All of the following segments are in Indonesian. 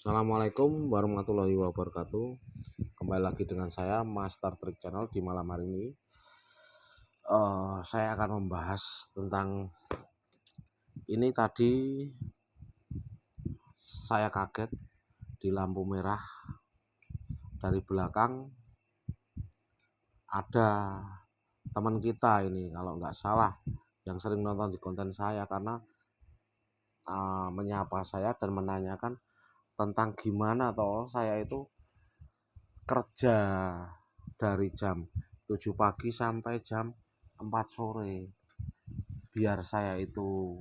Assalamualaikum warahmatullahi wabarakatuh. Kembali lagi dengan saya Master Trick Channel di malam hari ini. Saya akan membahas tentang ini. Tadi saya kaget di lampu merah dari belakang ada teman kita ini, kalau nggak salah yang sering nonton di konten saya, karena menyapa saya dan menanyakan tentang gimana toh saya itu kerja dari jam 7 pagi sampai jam 4 sore biar saya itu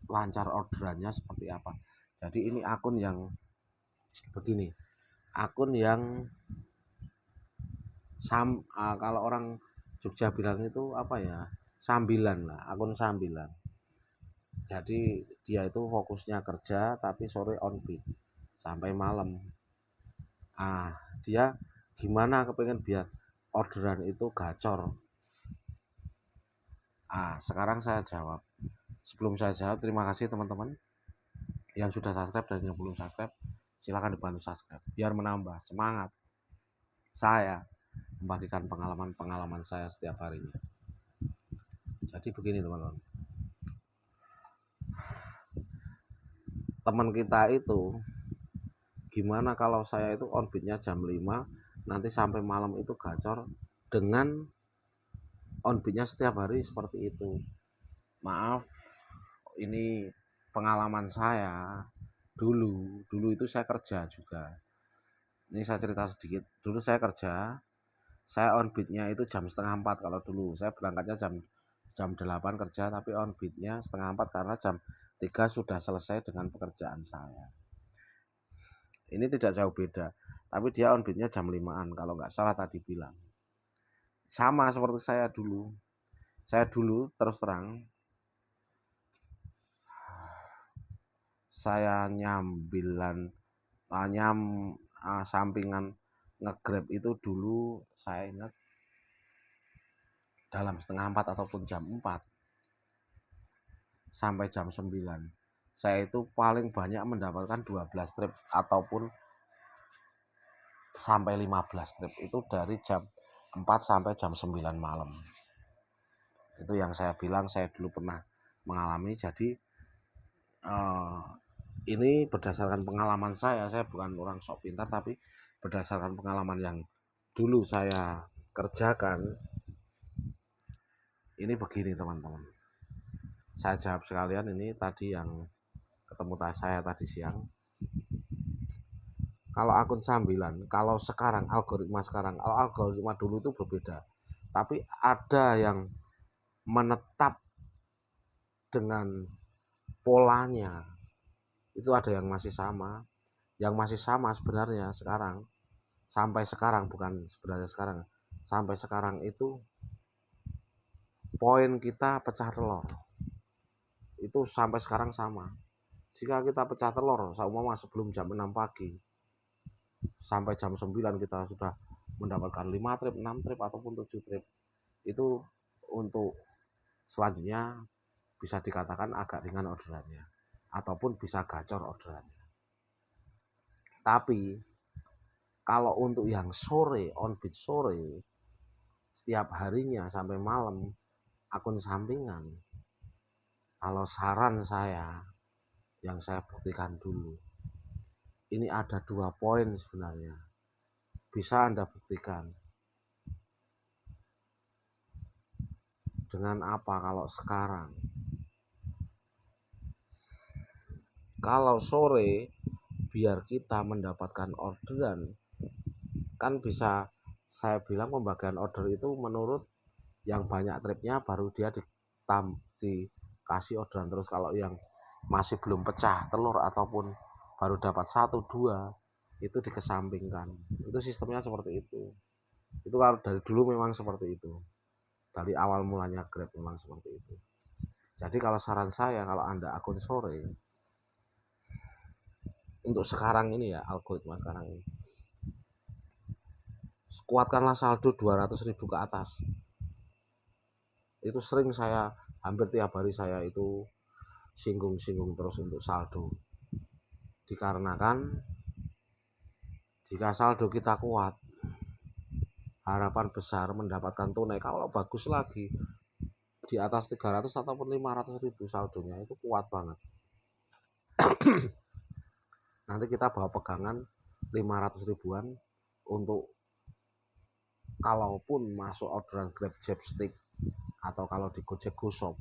lancar orderannya seperti apa. Jadi ini akun yang begini, akun yang kalau orang Jogja bilang itu apa ya, sambilan lah, akun sambilan. Jadi dia itu fokusnya kerja tapi sore on beat sampai malam. Dia gimana kepengen biar orderan itu gacor. Sekarang saya jawab. Sebelum saya jawab, terima kasih teman-teman yang sudah subscribe dan yang belum subscribe. Silahkan dibantu subscribe biar menambah semangat saya membagikan pengalaman saya setiap harinya. Jadi begini teman-teman, teman kita itu gimana kalau saya itu on beatnya jam 5 nanti sampai malam itu gacor dengan on beatnya setiap hari seperti itu. Maaf, ini pengalaman saya dulu itu saya kerja juga. Ini saya cerita sedikit. Dulu saya kerja, saya on beatnya itu jam setengah 4. Kalau dulu saya berangkatnya jam 8 kerja, tapi on beatnya setengah 4 karena jam 3 sudah selesai dengan pekerjaan saya. Ini tidak jauh beda, tapi dia on beatnya jam 5-an kalau nggak salah tadi bilang. Sama seperti saya dulu. Saya dulu terus terang, saya sampingan nge-grab itu dulu saya ingat dalam setengah 4 ataupun jam 4 sampai jam 9 saya itu paling banyak mendapatkan 12 trip ataupun sampai 15 trip itu dari jam 4 sampai jam 9 malam. Itu yang saya bilang saya dulu pernah mengalami. Jadi ini berdasarkan pengalaman saya bukan orang sok pintar, tapi berdasarkan pengalaman yang dulu saya kerjakan. Ini begini teman-teman, saya jawab sekalian. Ini tadi yang ketemu saya tadi siang. Kalau akun sambilan, kalau algoritma dulu itu berbeda, tapi ada yang menetap dengan polanya, itu ada yang masih sama sebenarnya sekarang, sampai sekarang, bukan sebenarnya sekarang, sampai sekarang itu poin kita pecah telur itu sampai sekarang sama. Jika kita pecah telur seumpama sebelum jam 6 pagi sampai jam 9 kita sudah mendapatkan 5 trip, 6 trip ataupun 7 trip, itu untuk selanjutnya bisa dikatakan agak ringan orderannya ataupun bisa gacor orderannya. Tapi kalau untuk yang sore, on beat sore setiap harinya sampai malam, akun sampingan, kalau saran saya yang saya buktikan dulu, ini ada 2 poin sebenarnya bisa Anda buktikan. Dengan apa? Kalau sekarang, kalau sore biar kita mendapatkan orderan, kan bisa saya bilang pembagian order itu menurut yang banyak tripnya baru dia dikasih orderan terus. Kalau yang masih belum pecah telur ataupun baru dapat 1-2 itu dikesampingkan. Itu sistemnya seperti itu. Itu kalau dari dulu memang seperti itu, dari awal mulanya Grab memang seperti itu. Jadi kalau saran saya, kalau Anda akun sore untuk sekarang ini ya, algoritma sekarang ini, kuatkanlah saldo 200.000 ke atas. Itu sering saya, hampir tiap hari saya itu singgung terus untuk saldo. Dikarenakan jika saldo kita kuat, harapan besar mendapatkan tunai kalau bagus lagi di atas 300 ataupun 500 ribu saldonya itu kuat banget. Nanti kita bawa pegangan 500 ribuan untuk kalaupun masuk orderan Grab Japstick atau kalau di Gojek GoShop,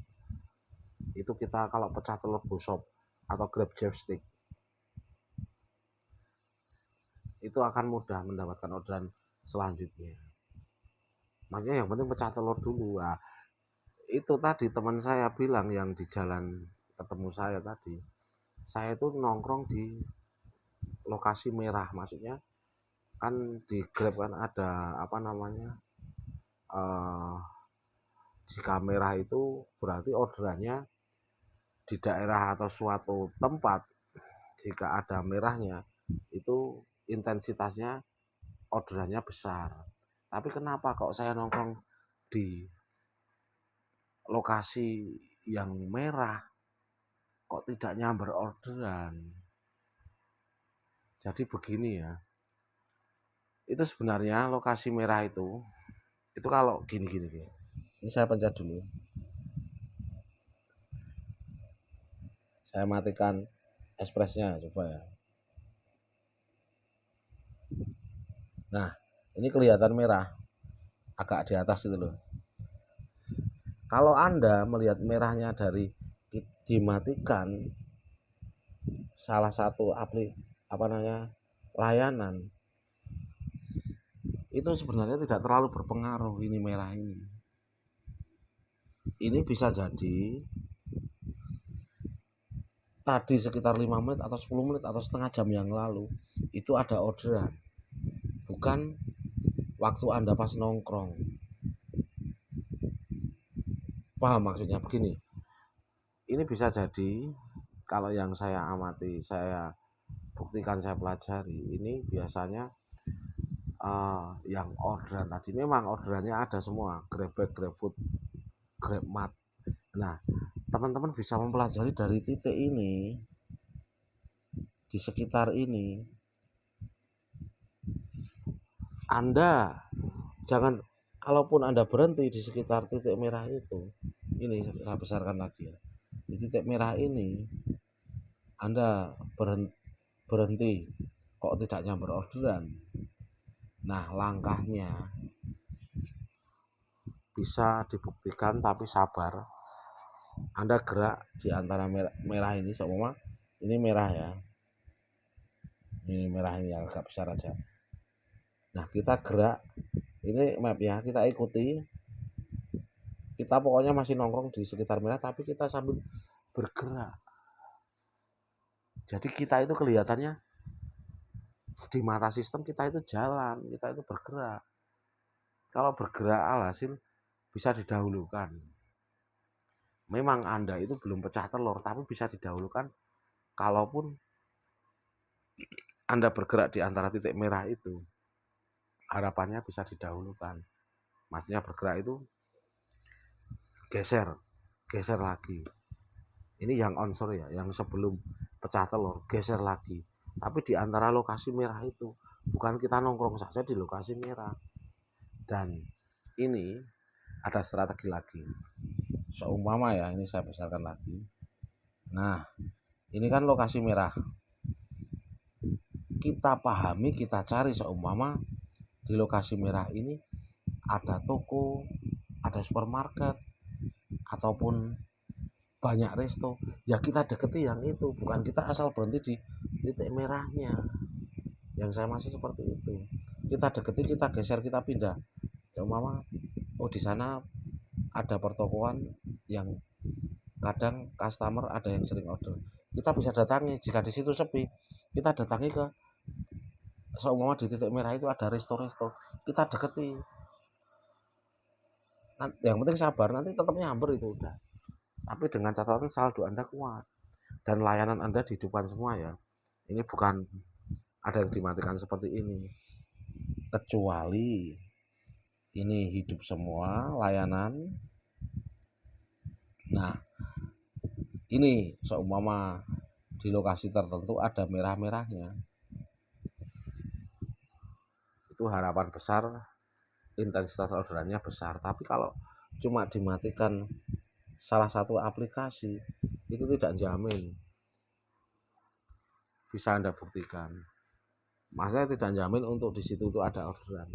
itu kita kalau pecah telur GoShop atau Grab Japstick itu akan mudah mendapatkan orderan selanjutnya. Makanya yang penting pecah telur dulu. Nah, itu tadi teman saya bilang yang di jalan ketemu saya tadi, saya itu nongkrong di lokasi merah, maksudnya kan di Grab kan ada apa namanya, jika merah itu berarti orderannya di daerah atau suatu tempat, jika ada merahnya itu intensitasnya orderannya besar. Tapi kenapa kok saya nongkrong di lokasi yang merah kok tidak nyamber orderan? Jadi begini ya, itu sebenarnya lokasi merah itu kalau gini. Ini saya pencet dulu, saya matikan ekspresnya coba ya. Nah, ini kelihatan merah agak di atas itu loh. Kalau Anda melihat merahnya dari dimatikan salah satu layanan, itu sebenarnya tidak terlalu berpengaruh ini merah ini. Ini bisa jadi tadi sekitar 5 menit atau 10 menit atau setengah jam yang lalu itu ada orderan, bukan waktu Anda pas nongkrong. Paham maksudnya? Begini, ini bisa jadi kalau yang saya amati, saya buktikan, saya pelajari, ini biasanya yang orderan tadi memang orderannya ada semua, GrabBag, GrabFood, GrabMart. Nah, teman-teman bisa mempelajari dari titik ini, di sekitar ini. Anda jangan, kalaupun Anda berhenti di sekitar titik merah itu, ini saya besarkan lagi ya, di titik merah ini Anda berhenti kok tidak nyamber orderan. Nah, langkahnya bisa dibuktikan, tapi sabar. Anda gerak di antara merah ini, seumpama ini merah ya, ini merah ini yang agak besar aja. Nah, kita gerak, ini map ya, kita ikuti, kita pokoknya masih nongkrong di sekitar merah, tapi kita sambil bergerak. Jadi kita itu kelihatannya di mata sistem kita itu jalan, kita itu bergerak. Kalau bergerak alhasil bisa didahulukan. Memang Anda itu belum pecah telur, tapi bisa didahulukan kalaupun Anda bergerak di antara titik merah itu. Harapannya bisa didahulukan. Maksudnya bergerak itu geser lagi. Ini yang onshore ya, yang sebelum pecah telur, geser lagi. Tapi di antara lokasi merah itu, bukan kita nongkrong saja di lokasi merah. Dan ini ada strategi lagi. Seumpama ya, ini saya besarkan lagi. Nah, ini kan lokasi merah. Kita pahami, kita cari, seumpama di lokasi merah ini ada toko, ada supermarket, ataupun banyak resto, ya kita deketi yang itu, bukan kita asal berhenti di titik merahnya. Yang saya masih seperti itu, kita deketi, kita geser, kita pindah. Seumpama di sana ada pertokoan yang kadang customer ada yang sering order, kita bisa datangi. Jika di situ sepi, kita datangi ke, seumpama di titik merah itu ada resto-resto, kita deketi. Yang penting sabar, nanti tetap nyamber itu udah. Tapi dengan catatan saldo Anda kuat dan layanan Anda di depan semua ya. Ini bukan ada yang dimatikan seperti ini, kecuali ini hidup semua layanan. Nah, ini seumpama di lokasi tertentu ada merah-merahnya. Itu harapan besar, intensitas orderannya besar. Tapi kalau cuma dimatikan salah satu aplikasi, itu tidak jamin. Bisa Anda buktikan. Maksudnya tidak jamin untuk di situ itu ada orderan.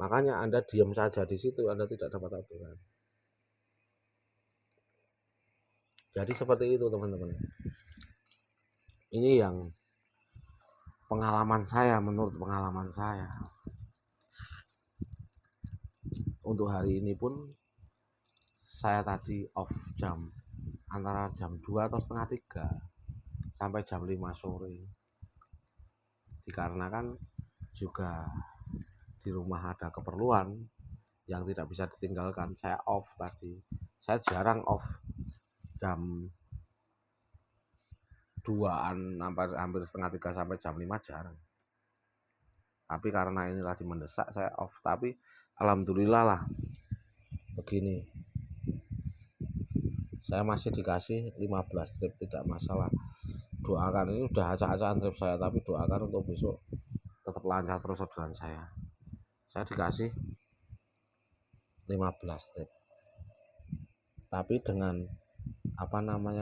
Makanya Anda diam saja di situ, Anda tidak dapat orderan. Jadi seperti itu teman-teman. Ini yang pengalaman saya, menurut pengalaman saya. Untuk hari ini pun saya tadi off jam antara jam 2 atau setengah 3 sampai jam 5 sore. Dikarenakan juga di rumah ada keperluan yang tidak bisa ditinggalkan, saya off tadi. Saya jarang off jam 2-an, hampir setengah 3 sampai jam 5 jarang. Tapi karena ini tadi mendesak, saya off. Tapi alhamdulillah lah begini, saya masih dikasih 15 trip, tidak masalah. Doakan, ini udah acak-acakan trip saya, tapi doakan untuk besok tetap lancar terus orderan saya. Saya dikasih 15 trip, tapi dengan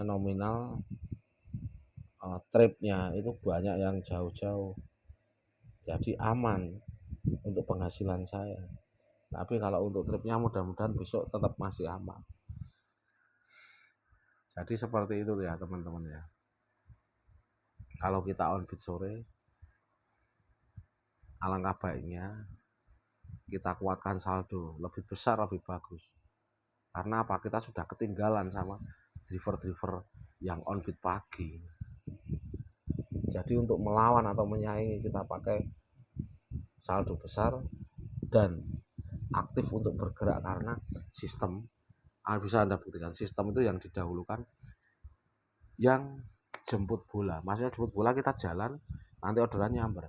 nominal tripnya itu banyak yang jauh-jauh, jadi aman untuk penghasilan saya. Tapi kalau untuk tripnya mudah-mudahan besok tetap masih aman. Jadi seperti itu ya teman-teman ya. Kalau kita on bid sore, alangkah baiknya kita kuatkan saldo, lebih besar lebih bagus. Karena apa? Kita sudah ketinggalan sama driver-driver yang on bid pagi. Jadi untuk melawan atau menyaingi, kita pakai saldo besar dan aktif untuk bergerak, karena sistem bisa Anda buktikan, sistem itu yang didahulukan yang jemput bola. Maksudnya jemput bola kita jalan, nanti orderan nyamber.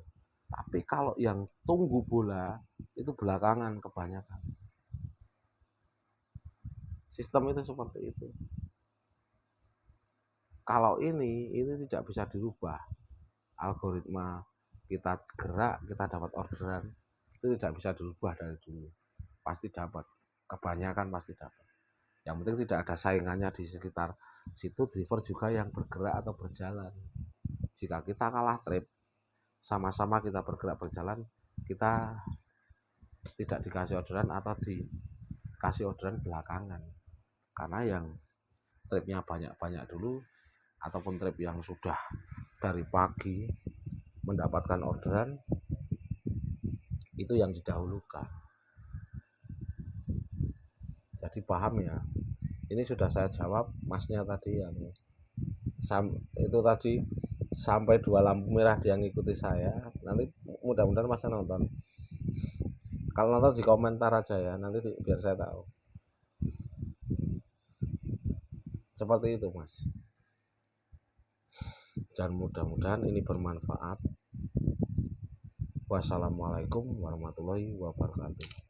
Tapi kalau yang tunggu bola itu belakangan kebanyakan. Sistem itu seperti itu. Kalau ini tidak bisa dirubah. Algoritma kita gerak, kita dapat orderan, itu tidak bisa dirubah dari dulu. Pasti dapat, kebanyakan pasti dapat. Yang penting tidak ada saingannya di sekitar situ, driver juga yang bergerak atau berjalan. Jika kita kalah trip, sama-sama kita bergerak berjalan, kita tidak dikasih orderan atau dikasih orderan belakangan. Karena yang tripnya banyak-banyak dulu, ataupun trip yang sudah dari pagi mendapatkan orderan, itu yang didahulukan. Jadi paham ya. Ini sudah saya jawab masnya tadi yang itu tadi, sampai 2 lampu merah dia ngikuti saya. Nanti mudah-mudahan masnya nonton. Kalau nonton di komentar aja ya, nanti biar saya tahu. Seperti itu mas. Dan mudah-mudahan ini bermanfaat. Wassalamualaikum warahmatullahi wabarakatuh.